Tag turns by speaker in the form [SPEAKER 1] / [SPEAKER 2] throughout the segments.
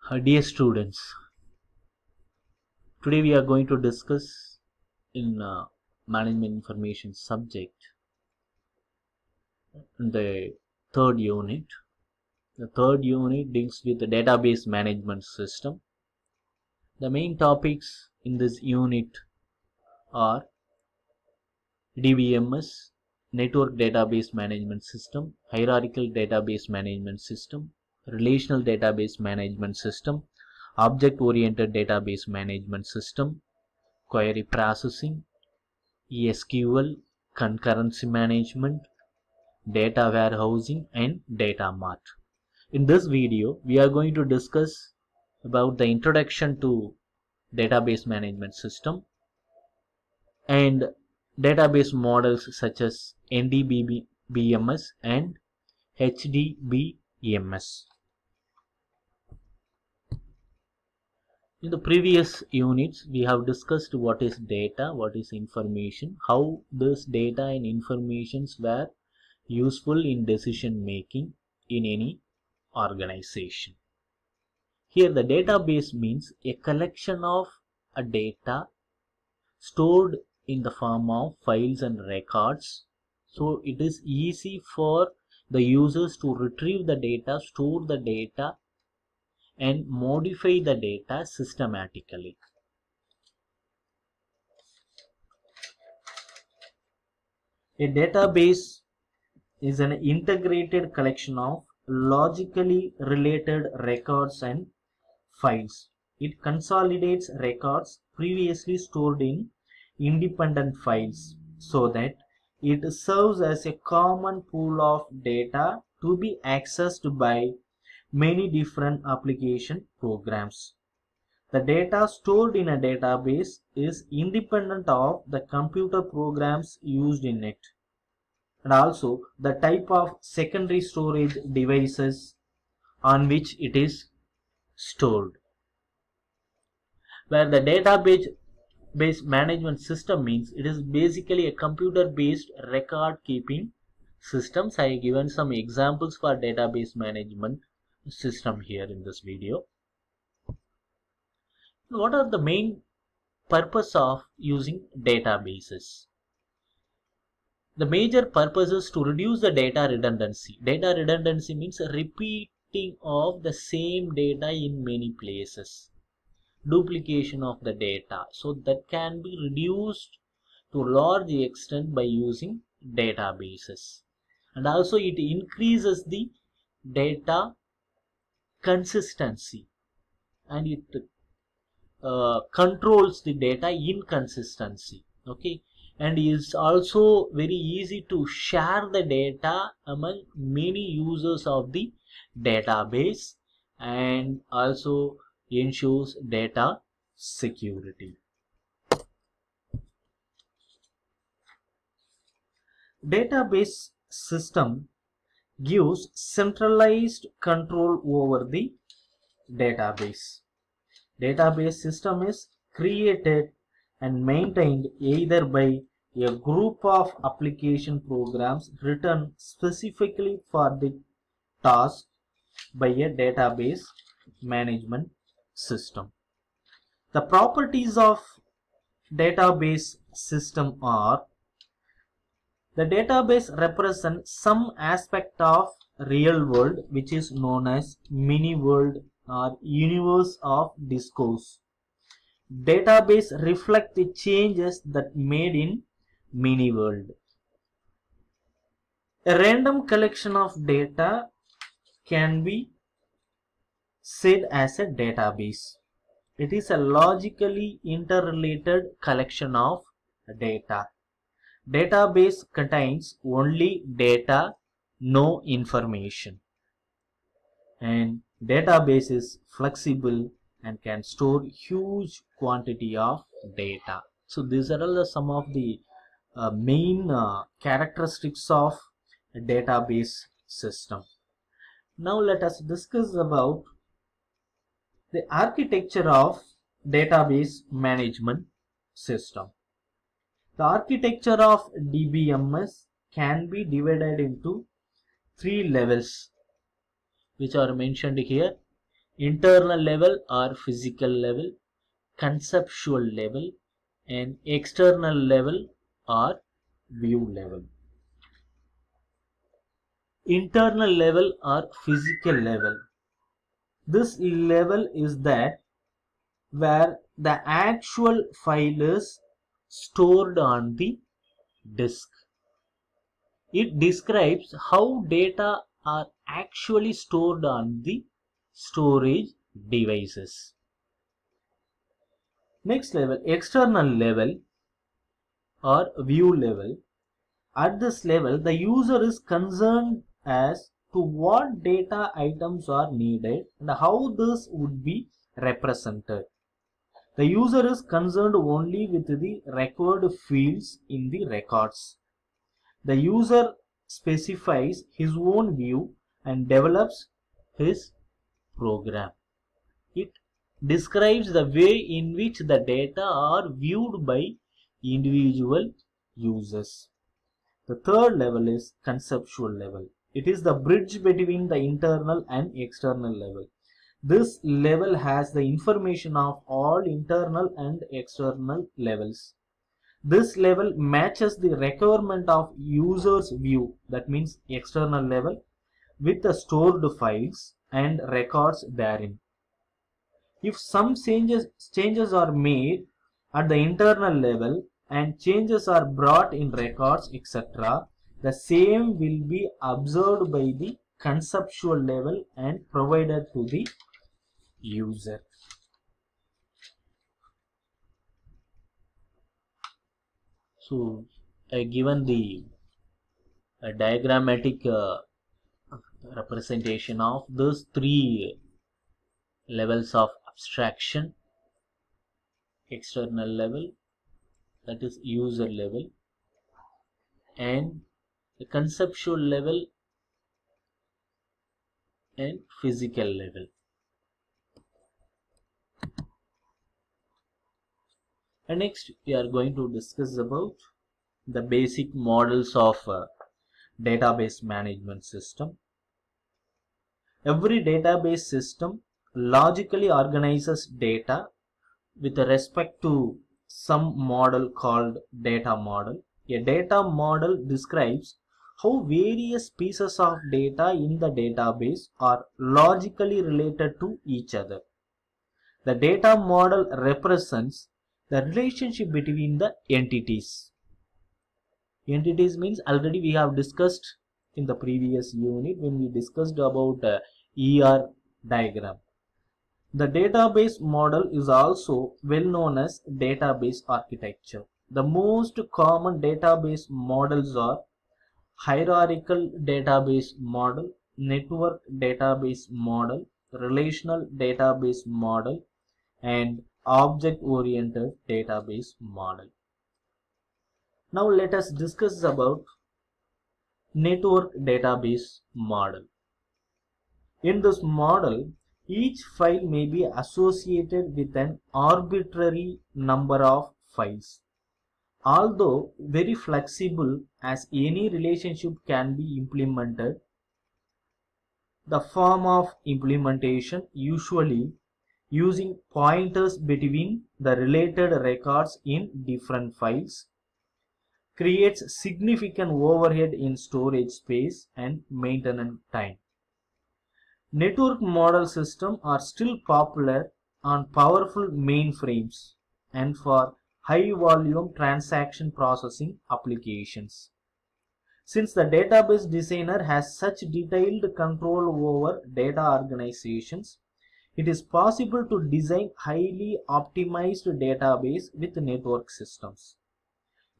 [SPEAKER 1] Dear students, today we are going to discuss in management information subject the third unit. The third unit deals with the database management system. The main topics in this unit are DBMS, Network Database Management System, Hierarchical Database Management System, Relational Database Management System, Object-Oriented Database Management System, Query Processing, SQL, Concurrency Management, Data Warehousing and Data Mart. In this video, we are going to discuss about the introduction to database management system and database models such as NDBMS and HDBMS. In the previous units, we have discussed what is data, what is information, how this data and informations were useful in decision making in any organization. Here the database means a collection of a data stored in the form of files and records, so it is easy for the users to retrieve the data, store the data and modify the data systematically. A database is an integrated collection of logically related records and files. It consolidates records previously stored in independent files so that it serves as a common pool of data to be accessed by many different application programs. The data stored in a database is independent of the computer programs used in it, and also the type of secondary storage devices on which it is stored. Where the database management system means it is basically a computer based record keeping systems. I have given some examples for database management system here in this video. What are the main purpose of using databases? The major purpose is to reduce the data redundancy. Data redundancy means repeating of the same data in many places. Duplication of the data, so that can be reduced to a large extent by using databases. And also it increases the data consistency and it controls the data inconsistency. Okay, and is also very easy to share the data among many users of the database, and also ensures data security. Database system gives centralized control over the database. Database system is created and maintained either by a group of application programs written specifically for the task by a database management system. The properties of database system are: the database represents some aspect of real world which is known as mini world or universe of discourse. Database reflect the changes that made in mini world. A random collection of data can be said as a database. It is a logically interrelated collection of data. Database contains only data, no information. And database is flexible and can store huge quantity of data. So these are all some of the main characteristics of a database system. Now let us discuss about the architecture of database management system. The architecture of DBMS can be divided into three levels which are mentioned here: internal level or physical level, conceptual level, and external level or view level. Internal level or physical level. This level is that where the actual file is stored on the disk. It describes how data are actually stored on the storage devices. Next level, external level or view level. At this level, the user is concerned as to what data items are needed and how this would be represented. The user is concerned only with the required fields in the records. The user specifies his own view and develops his program. It describes the way in which the data are viewed by individual users. The third level is conceptual level. It is the bridge between the internal and external level. This level has the information of all internal and external levels. This level matches the requirement of user's view, that means external level, with the stored files and records therein. If some changes are made at the internal level and changes are brought in records, etc., the same will be observed by the conceptual level and provided to the user. So, given the diagrammatic representation of those three levels of abstraction: external level, that is user level, and the conceptual level and physical level. And next we are going to discuss about the basic models of database management system. Every database system logically organizes data with respect to some model called data model. A data model describes how various pieces of data in the database are logically related to each other. The data model represents the relationship between the entities. Entities means already we have discussed in the previous unit when we discussed about ER diagram. The database model is also well known as database architecture. The most common database models are hierarchical database model, network database model, relational database model, and object-oriented database model. Now let us discuss about network database model. In this model, each file may be associated with an arbitrary number of files. Although very flexible as any relationship can be implemented, the form of implementation usually using pointers between the related records in different files creates significant overhead in storage space and maintenance time. Network model systems are still popular on powerful mainframes and for high volume transaction processing applications. Since the database designer has such detailed control over data organizations, it is possible to design highly optimized database with network systems.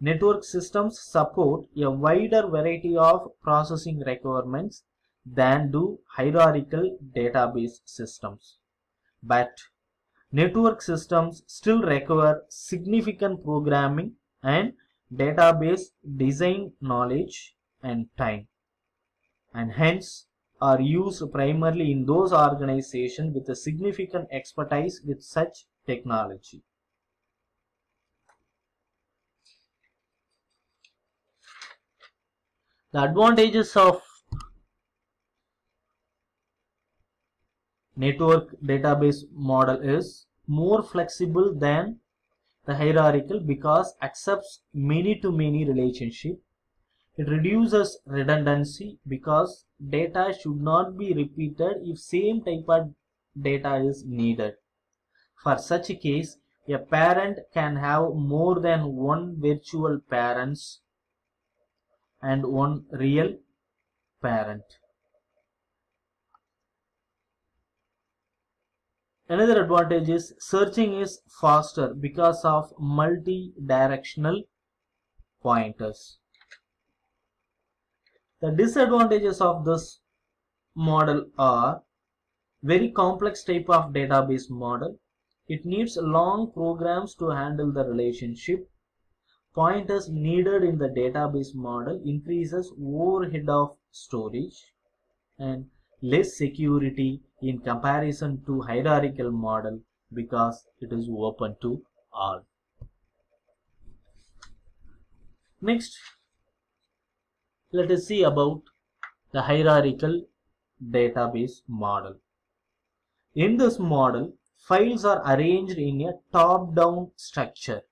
[SPEAKER 1] Network systems support a wider variety of processing requirements than do hierarchical database systems. But network systems still require significant programming and database design knowledge and time, and hence are used primarily in those organizations with a significant expertise with such technology. The advantages of network database model is more flexible than the hierarchical because accepts many-to-many relationship. It reduces redundancy because data should not be repeated if same type of data is needed. For such a case, a parent can have more than one virtual parents and one real parent. Another advantage is searching is faster because of multi-directional pointers. The disadvantages of this model are very complex type of database model. It needs long programs to handle the relationship. Pointers needed in the database model increases overhead of storage and less security in comparison to hierarchical model because it is open to all. Next, let us see about the hierarchical database model. In this model, files are arranged in a top-down structure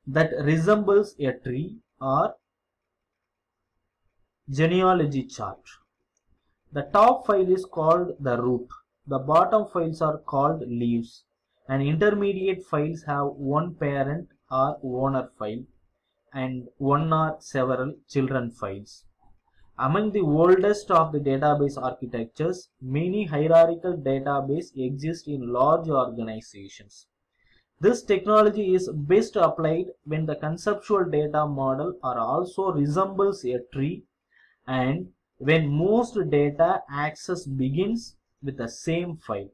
[SPEAKER 1] that resembles a tree or genealogy chart. The top file is called the root. The bottom files are called leaves. And intermediate files have one parent or owner file and one or several children files. Among the oldest of the database architectures, many hierarchical databases exist in large organizations. This technology is best applied when the conceptual data model also resembles a tree and when most data access begins with the same file.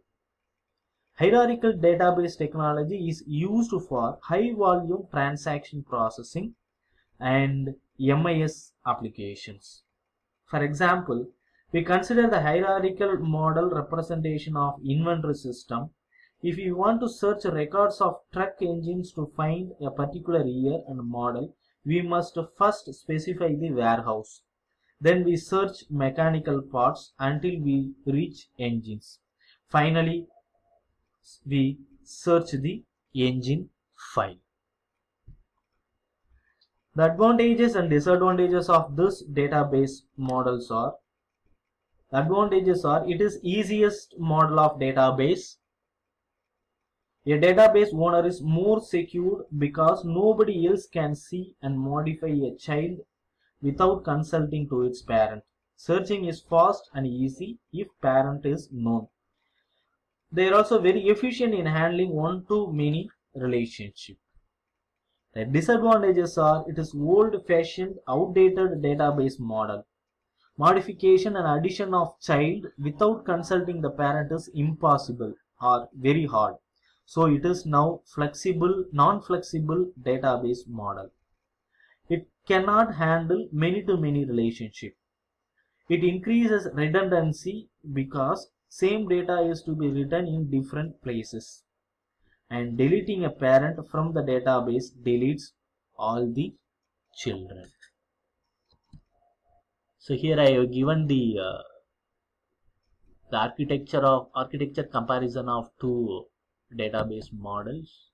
[SPEAKER 1] Hierarchical database technology is used for high volume transaction processing and MIS applications. For example, we consider the hierarchical model representation of inventory system. If we want to search records of truck engines to find a particular year and model, we must first specify the warehouse. Then we search mechanical parts until we reach engines. Finally, we search the engine file. The advantages and disadvantages of this database models are: advantages are it is easiest model of database. A database owner is more secure because nobody else can see and modify a child without consulting to its parent. Searching is fast and easy if parent is known. They are also very efficient in handling one-to-many relationship. The disadvantages are it is old-fashioned, outdated database model. Modification and addition of child without consulting the parent is impossible or very hard. So it is now flexible, non-flexible database model. It cannot handle many-to-many relationship. It increases redundancy because same data is to be written in different places. And deleting a parent from the database deletes all the children. So here I have given the architecture comparison of two database models,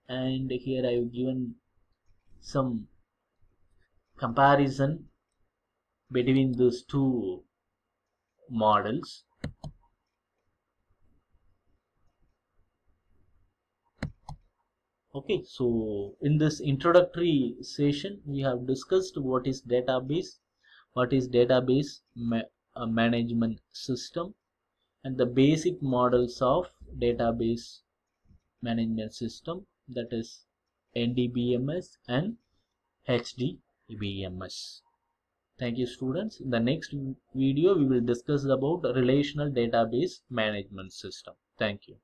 [SPEAKER 1] and here I have given some comparison between these two models. Okay, so in this introductory session we have discussed what is database management system, and the basic models of database management system, that is NDBMS and HDBMS. Thank you, students. In the next video we will discuss about relational database management system. Thank you.